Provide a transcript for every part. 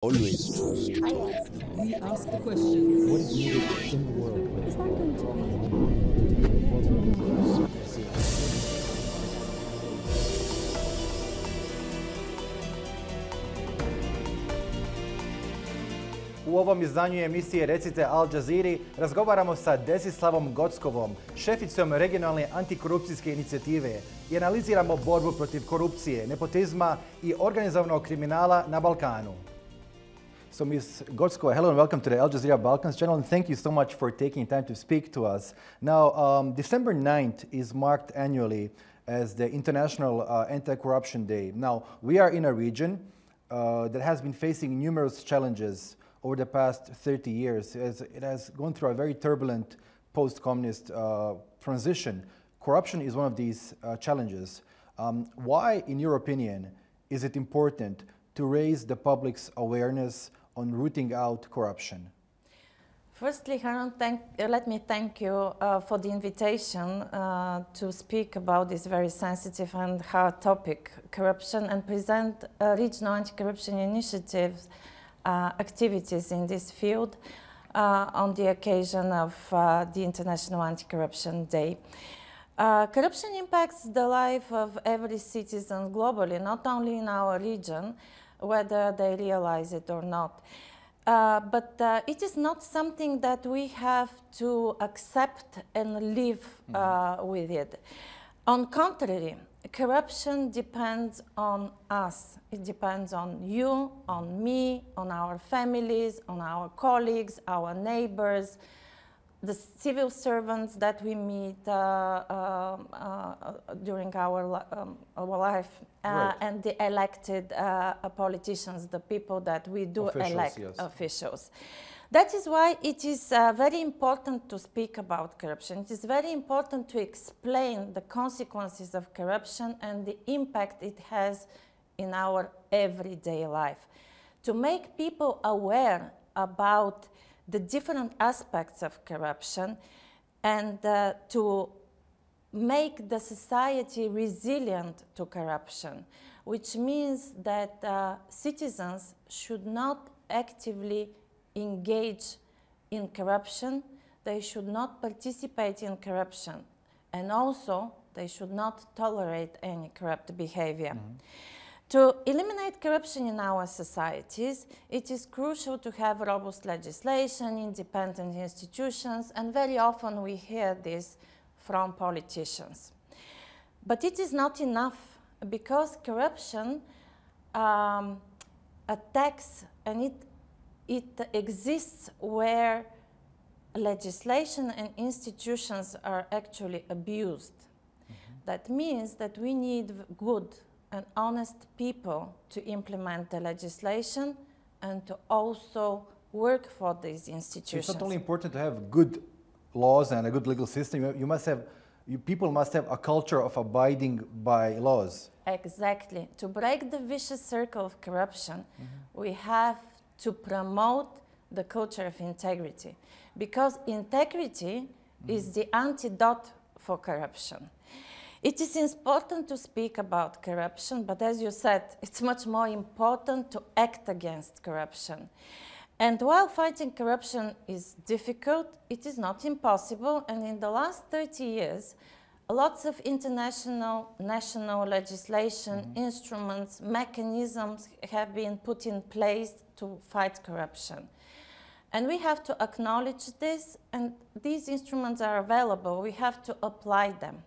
Always trust. We ask the questions. What is needed in the world? Is that going to be? U ovom izdanju emisije Recite Al Jazeeri razgovaramo sa Desislavom Gotskovom, šeficom regionalne antikorupcijske inicijative i analiziramo borbu protiv korupcije, nepotizma i organizovanog kriminala na Balkanu. So Ms. Gotskova, hello and welcome to the Al Jazeera Balkans channel, and thank you so much for taking time to speak to us. Now, December 9th is marked annually as the International Anti-Corruption Day. Now, we are in a region that has been facing numerous challenges over the past 30 years. As it has gone through a very turbulent post-communist transition. Corruption is one of these challenges. Why, in your opinion, is it important to raise the public's awareness on rooting out corruption? Firstly, Haron, let me thank you for the invitation to speak about this very sensitive and hard topic, corruption, and present regional anti-corruption initiatives activities in this field on the occasion of the International Anti-Corruption Day. Corruption impacts the life of every citizen globally, not only in our region, whether they realize it or not. But it is not something that we have to accept and live with it. On the contrary, corruption depends on us. It depends on you, on me, on our families, on our colleagues, our neighbors, the civil servants that we meet during our life, right. and the elected politicians, the people that we do Officials, elect, yes. officials. That is why it is very important to speak about corruption. It is very important to explain the consequences of corruption and the impact it has in our everyday life. To make people aware about the different aspects of corruption and to make the society resilient to corruption, which means that citizens should not actively engage in corruption, they should not participate in corruption, and also they should not tolerate any corrupt behavior. To eliminate corruption in our societies, it is crucial to have robust legislation, independent institutions, and very often we hear this from politicians. But it is not enough, because corruption attacks, and it exists where legislation and institutions are actually abused. That means that we need good and honest people to implement the legislation and to also work for these institutions. So it's not only important to have good laws and a good legal system, people must have a culture of abiding by laws. Exactly. To break the vicious circle of corruption, we have to promote the culture of integrity, because integrity is the antidote for corruption. It is important to speak about corruption, but as you said, it's much more important to act against corruption. And while fighting corruption is difficult, it is not impossible, and in the last 30 years, lots of international, national legislation, instruments, mechanisms have been put in place to fight corruption. And we have to acknowledge this, and these instruments are available. We have to apply them.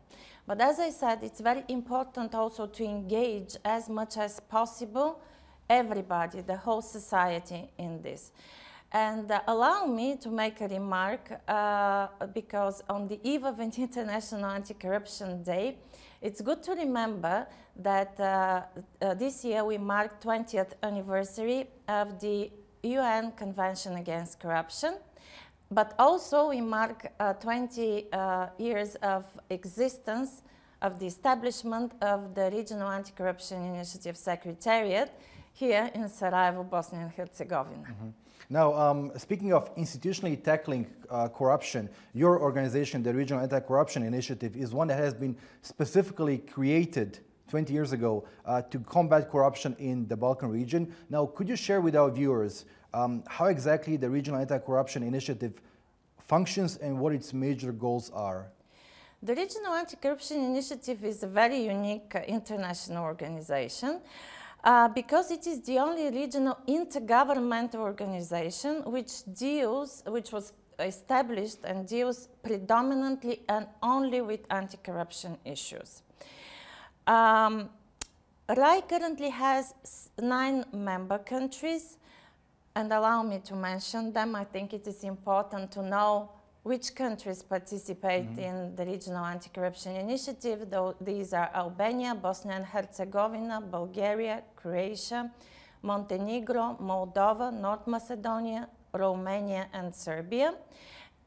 But as I said, it's very important also to engage as much as possible everybody, the whole society in this. And allow me to make a remark, because on the eve of an International Anti-Corruption Day, it's good to remember that this year we mark 20th anniversary of the UN Convention Against Corruption, but also we mark 20 years of existence of the establishment of the Regional Anti-Corruption Initiative Secretariat here in Sarajevo, Bosnia and Herzegovina. Now, speaking of institutionally tackling corruption, your organization, the Regional Anti-Corruption Initiative, is one that has been specifically created 20 years ago to combat corruption in the Balkan region. Now, could you share with our viewers how exactly the Regional Anti-Corruption Initiative functions and what its major goals are? The Regional Anti-Corruption Initiative is a very unique international organization because it is the only regional intergovernmental organization which was established and deals predominantly and only with anti-corruption issues. RAI currently has 9 member countries, and allow me to mention them. I think it is important to know which countries participate in the Regional Anti-Corruption Initiative. These are Albania, Bosnia and Herzegovina, Bulgaria, Croatia, Montenegro, Moldova, North Macedonia, Romania and Serbia,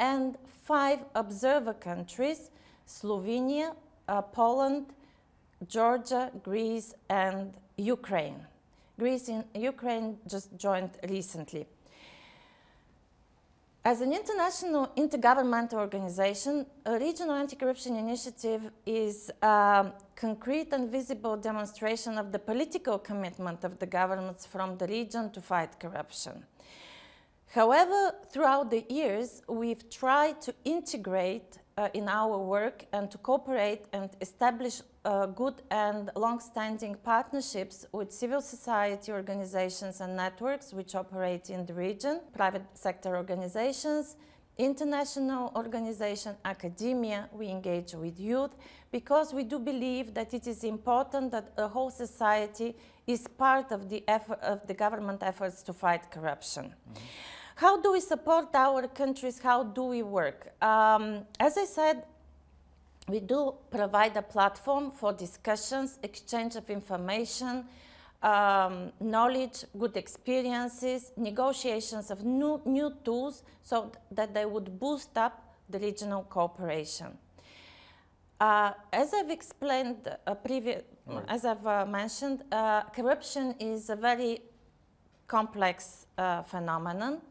and 5 observer countries, Slovenia, Poland, Georgia, Greece and Ukraine. Ukraine just joined recently. As an international intergovernmental organization, a Regional Anti-Corruption Initiative is a concrete and visible demonstration of the political commitment of the governments from the region to fight corruption. However, throughout the years, we've tried to integrate in our work and to cooperate and establish good and long-standing partnerships with civil society organizations and networks which operate in the region, private sector organizations, international organization, academia. We engage with youth because we do believe that it is important that the whole society is part of the effort of the government efforts to fight corruption. How do we support our countries? How do we work? As I said, we do provide a platform for discussions, exchange of information, knowledge, good experiences, negotiations of new tools so that they would boost up the regional cooperation. As I've explained as I've mentioned, corruption is a very complex phenomenon,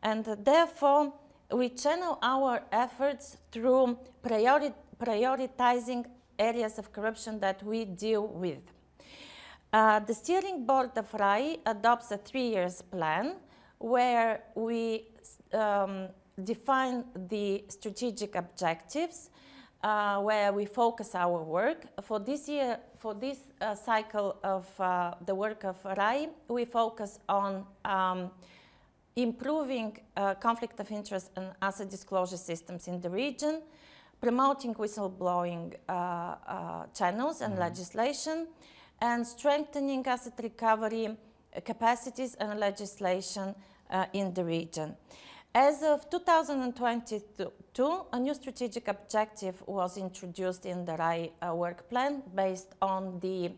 and therefore we channel our efforts through prioritizing areas of corruption that we deal with. The steering board of RAI adopts a 3-year plan where we define the strategic objectives, where we focus our work. For this year, for this cycle of the work of RAI, we focus on improving conflict of interest and asset disclosure systems in the region, promoting whistleblowing channels and legislation, and strengthening asset recovery capacities and legislation in the region. As of 2022, a new strategic objective was introduced in the RAI work plan based on the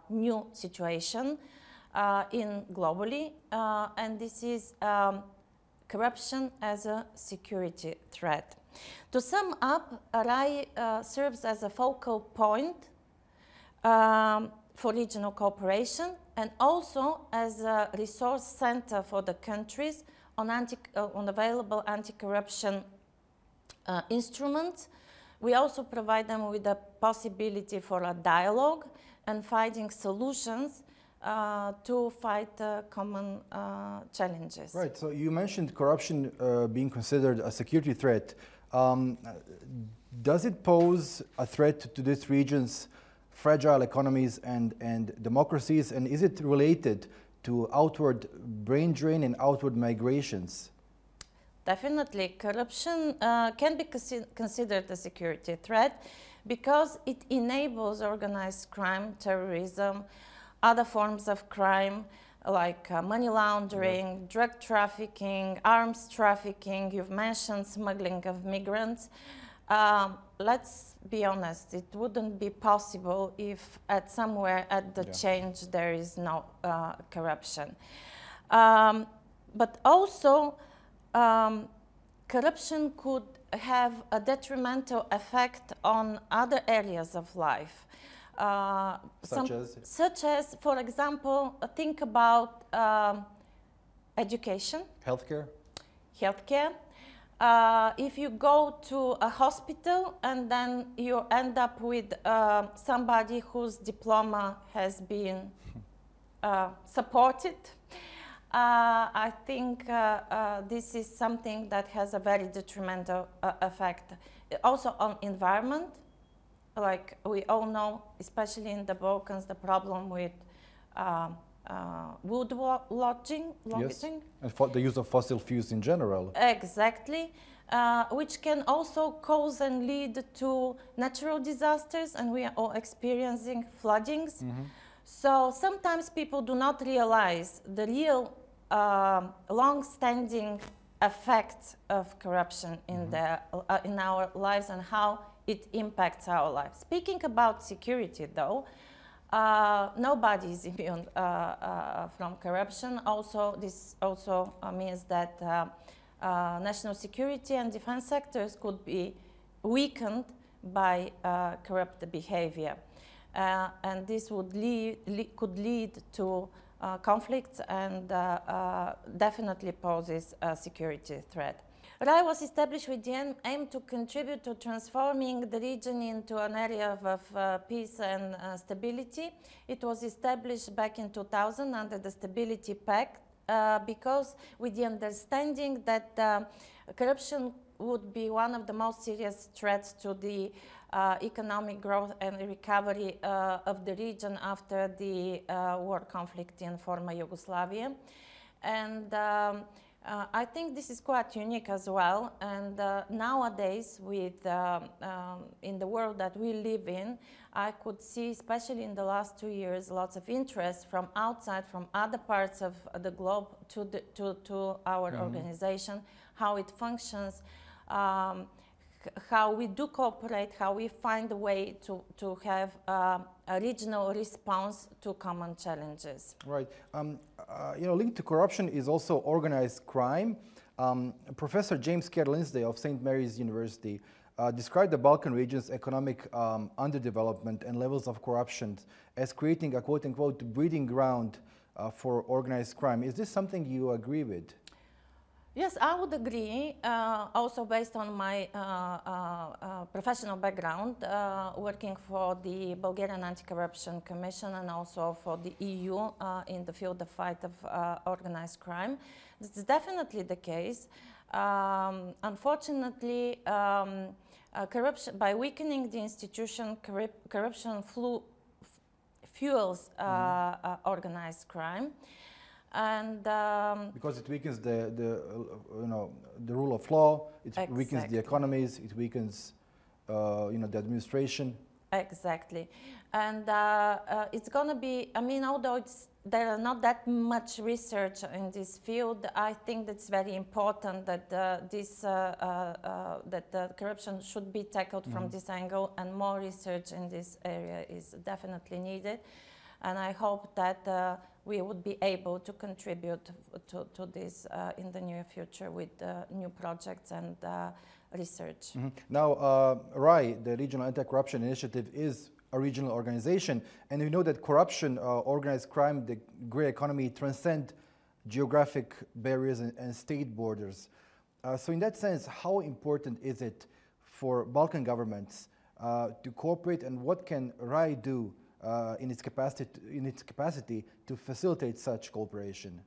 new situation globally, and this is corruption as a security threat. To sum up, RAI serves as a focal point for regional cooperation and also as a resource center for the countries on available anti-corruption instruments. We also provide them with the possibility for a dialogue and finding solutions to fight common challenges. Right, so you mentioned corruption being considered a security threat. Does it pose a threat to this region's fragile economies and democracies, and is it related to outward brain drain and outward migrations? Definitely, corruption can be considered a security threat because it enables organized crime, terrorism, other forms of crime like money laundering, drug trafficking, arms trafficking. You've mentioned smuggling of migrants. Let's be honest, it wouldn't be possible if somewhere at the change there is no corruption. But also, corruption could have a detrimental effect on other areas of life. Such as, for example, think about education. Healthcare. Healthcare. if you go to a hospital and then you end up with somebody whose diploma has been supported, I think this is something that has a very detrimental effect. Also on environment, like we all know, especially in the Balkans, the problem with wood logging. Yes, and for the use of fossil fuels in general. Exactly, which can also cause and lead to natural disasters, and we are all experiencing floodings. So sometimes people do not realize the real long-standing effects of corruption in, in our lives and how it impacts our lives. Speaking about security, though, nobody is immune from corruption. Also, this also means that national security and defense sectors could be weakened by corrupt behavior. And this would could lead to conflicts and definitely poses a security threat. RAI was established with the aim to contribute to transforming the region into an area of peace and stability. It was established back in 2000 under the Stability Pact because with the understanding that corruption would be one of the most serious threats to the economic growth and recovery of the region after the war conflict in former Yugoslavia. And I think this is quite unique as well. And nowadays, with in the world that we live in, I could see, especially in the last 2 years, lots of interest from outside, from other parts of the globe to our organization, how it functions, how we do cooperate, how we find a way to have a regional response to common challenges. Right. You know, linked to corruption is also organized crime. Professor James Kerr-Linsday of St. Mary's University described the Balkan region's economic underdevelopment and levels of corruption as creating a quote-unquote breeding ground for organized crime. Is this something you agree with? Yes, I would agree, also based on my professional background, working for the Bulgarian Anti-Corruption Commission and also for the EU in the field of fight of organized crime. This is definitely the case. Unfortunately, corruption, by weakening the institution, corruption fuels organized crime. And because it weakens the rule of law, it weakens the economies, it weakens the administration. Exactly, and it's going to be. I mean, although there are not that much research in this field, I think that's very important that that corruption should be tackled from this angle, and more research in this area is definitely needed. And I hope that we would be able to contribute to this in the near future with new projects and research. Now, RAI, the Regional Anti-Corruption Initiative, is a regional organization, and we know that corruption, organized crime, the grey economy transcend geographic barriers and state borders. So in that sense, how important is it for Balkan governments to cooperate, and what can RAI do in its capacity to facilitate such cooperation?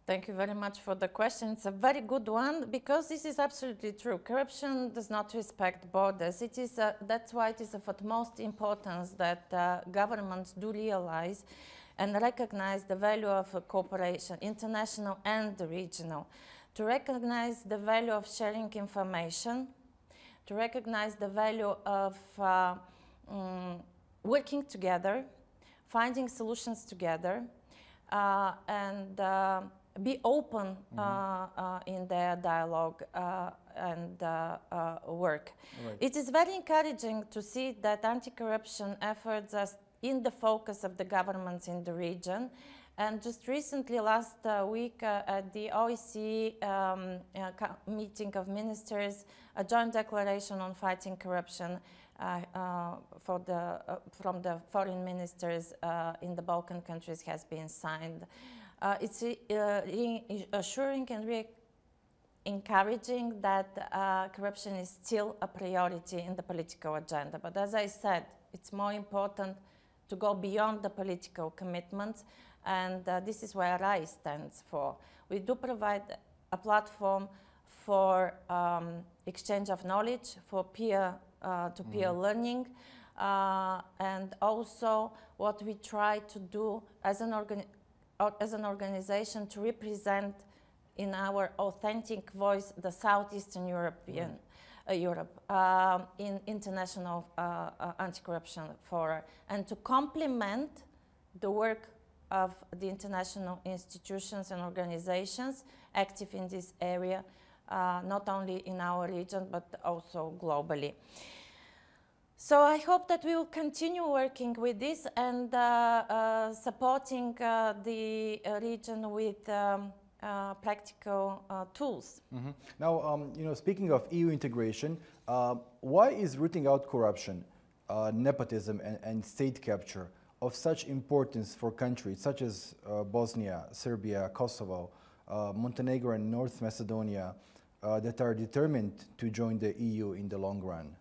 Thank you very much for the question. It's a very good one, because this is absolutely true. Corruption does not respect borders. It is that's why it is of utmost importance that governments do realize and recognize the value of cooperation, international and regional, to recognize the value of sharing information, to recognize the value of working together, finding solutions together, and be open in their dialogue and work. Right. It is very encouraging to see that anti-corruption efforts are in the focus of the governments in the region. And just recently, last week, at the OSCE meeting of ministers, a joint declaration on fighting corruption from the foreign ministers in the Balkan countries has been signed. It's assuring and encouraging that corruption is still a priority in the political agenda. But as I said, it's more important to go beyond the political commitments, and this is where RISE stands for. We do provide a platform for exchange of knowledge, for peer-to-peer learning, and also what we try to do as an organization to represent in our authentic voice the Southeastern European Europe in international anti-corruption fora, and to complement the work of the international institutions and organizations active in this area, not only in our region but also globally. So I hope that we will continue working with this and supporting the region with practical tools. Mm-hmm. Now, speaking of EU integration, why is rooting out corruption, nepotism, and state capture of such importance for countries such as Bosnia, Serbia, Kosovo, Montenegro, and North Macedonia that are determined to join the EU in the long run?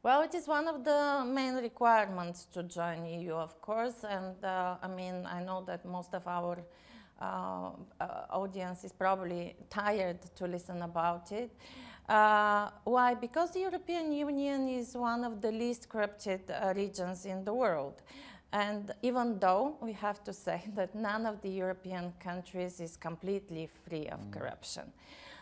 Well, it is one of the main requirements to join EU, of course, and I know that most of our audience is probably tired to listen about it. Why? Because the European Union is one of the least corrupted regions in the world. And even though we have to say that none of the European countries is completely free of corruption,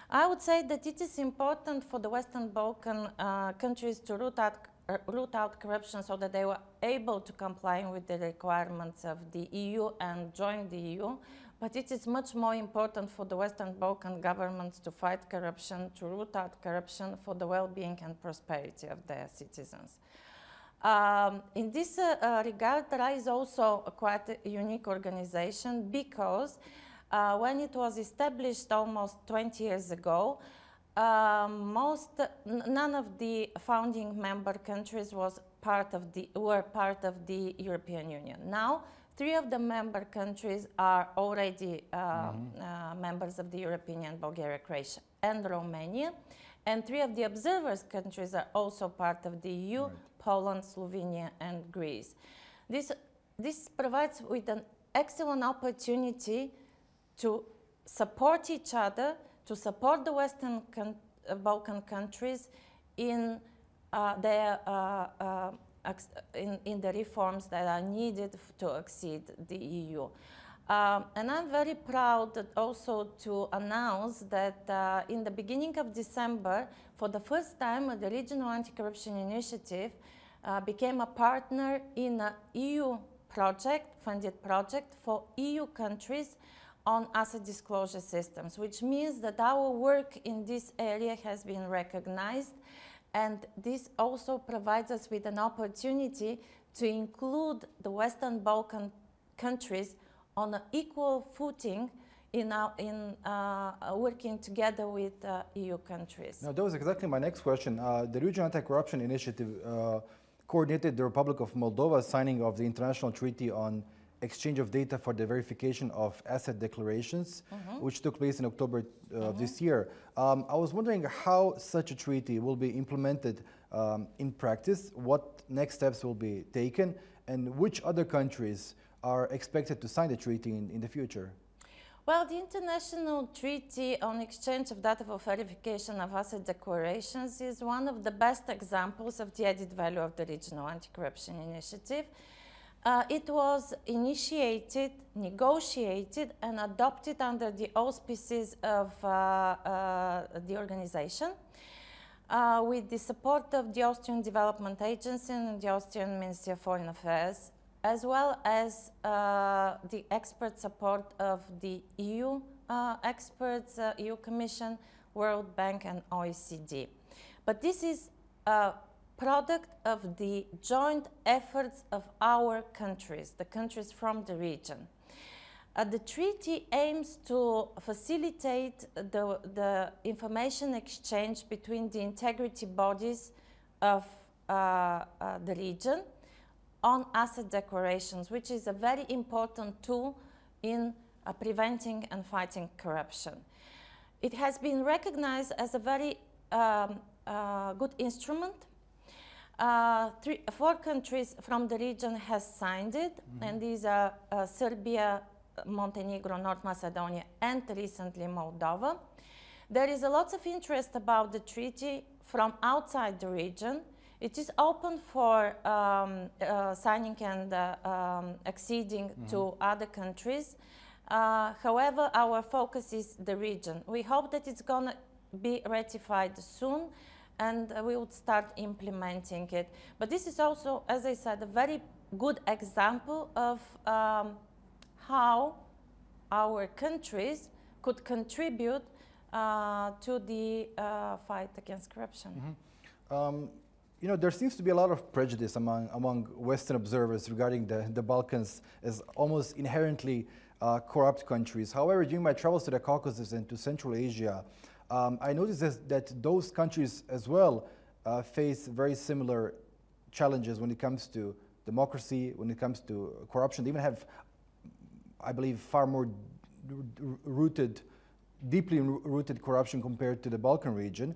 I would say that it is important for the Western Balkan countries to root out corruption so that they were able to comply with the requirements of the EU and join the EU. But it is much more important for the Western Balkan governments to fight corruption, to root out corruption for the well-being and prosperity of their citizens. In this regard, RISE is also a quite unique organization because when it was established almost 20 years ago, none of the founding member countries were part of the European Union. Now, 3 of the member countries are already members of the European Union: Bulgaria, Croatia, and Romania. And 3 of the observers countries are also part of the EU: Poland, Slovenia, and Greece. This provides with an excellent opportunity to support each other, to support the Western Balkan countries in in the reforms that are needed to exceed the EU. And I'm very proud also to announce that in the beginning of December, for the first time, the Regional Anti-Corruption Initiative became a partner in an EU funded project for EU countries on asset disclosure systems, which means that our work in this area has been recognized, and this also provides us with an opportunity to include the Western Balkan countries on an equal footing in working together with EU countries. Now, that was exactly my next question. The Regional Anti-Corruption Initiative coordinated the Republic of Moldova's signing of the International Treaty on Exchange of Data for the Verification of Asset Declarations, which took place in October of this year. I was wondering how such a treaty will be implemented in practice, what next steps will be taken, and which other countries are expected to sign the treaty in the future? Well, the International Treaty on Exchange of Data for Verification of Asset Declarations is one of the best examples of the added value of the Regional Anti-Corruption Initiative. It was initiated, negotiated, and adopted under the auspices of the organization with the support of the Austrian Development Agency and the Austrian Ministry of Foreign Affairs, as well as the expert support of the EU experts, EU Commission, World Bank, and OECD. But this is a product of the joint efforts of our countries, the countries from the region. The treaty aims to facilitate the information exchange between the integrity bodies of the region on asset declarations, which is a very important tool in preventing and fighting corruption. it has been recognized as a very good instrument. 4 countries from the region has signed it, and these are Serbia, Montenegro, North Macedonia, and recently Moldova. There is a lot of interest about the treaty from outside the region. It is open for signing and acceding to other countries. However, our focus is the region. We hope that it's going to be ratified soon, and we would start implementing it. But this is also, as I said, a very good example of how our countries could contribute to the fight against corruption. You know, there seems to be a lot of prejudice among Western observers regarding the Balkans as almost inherently corrupt countries. However, during my travels to the Caucasus and to Central Asia, I noticed that those countries as well face very similar challenges when it comes to democracy, when it comes to corruption. They even have, I believe, far more deeply rooted corruption compared to the Balkan region.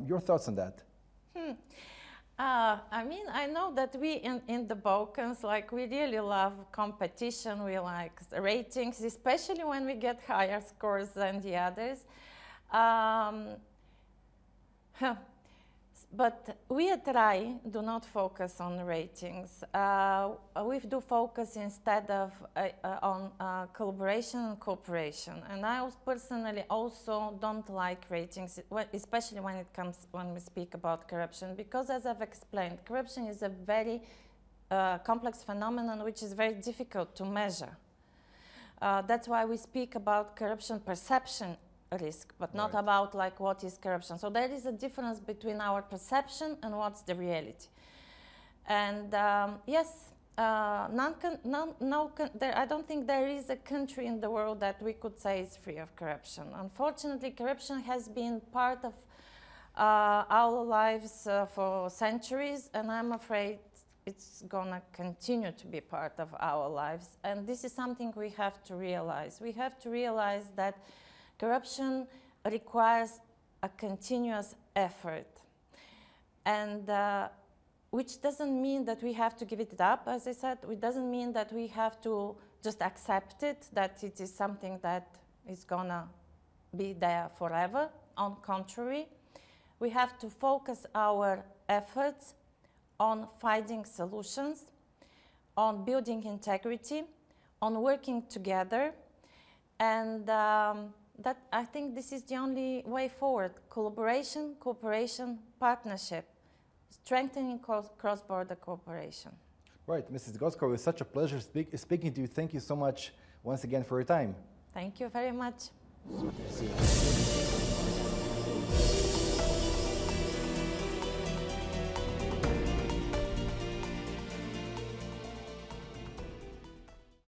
Your thoughts on that? I mean, I know that we in the Balkans, like, we really love competition, we like ratings, especially when we get higher scores than the others. But we at RAI do not focus on ratings. We do focus instead of on collaboration and cooperation. And I personally also don't like ratings, especially when we speak about corruption, because, as I've explained, corruption is a very complex phenomenon which is very difficult to measure. That's why we speak about corruption perception risk, but not about like what is corruption. So there is a difference between our perception and what's the reality. And yes, I don't think there is a country in the world that we could say is free of corruption. Unfortunately, corruption has been part of our lives for centuries, and I'm afraid it's gonna continue to be part of our lives. And this is something we have to realize. We have to realize that corruption requires a continuous effort, and which doesn't mean that we have to give it up, as I said. It doesn't mean that we have to just accept it, that it is something that is gonna be there forever. On the contrary, we have to focus our efforts on finding solutions, on building integrity, on working together, and that, I think, this is the only way forward. Collaboration, cooperation, partnership, strengthening cross-border cooperation. Right, Mrs. Gotskova, it's such a pleasure speaking to you. Thank you so much once again for your time. Thank you very much.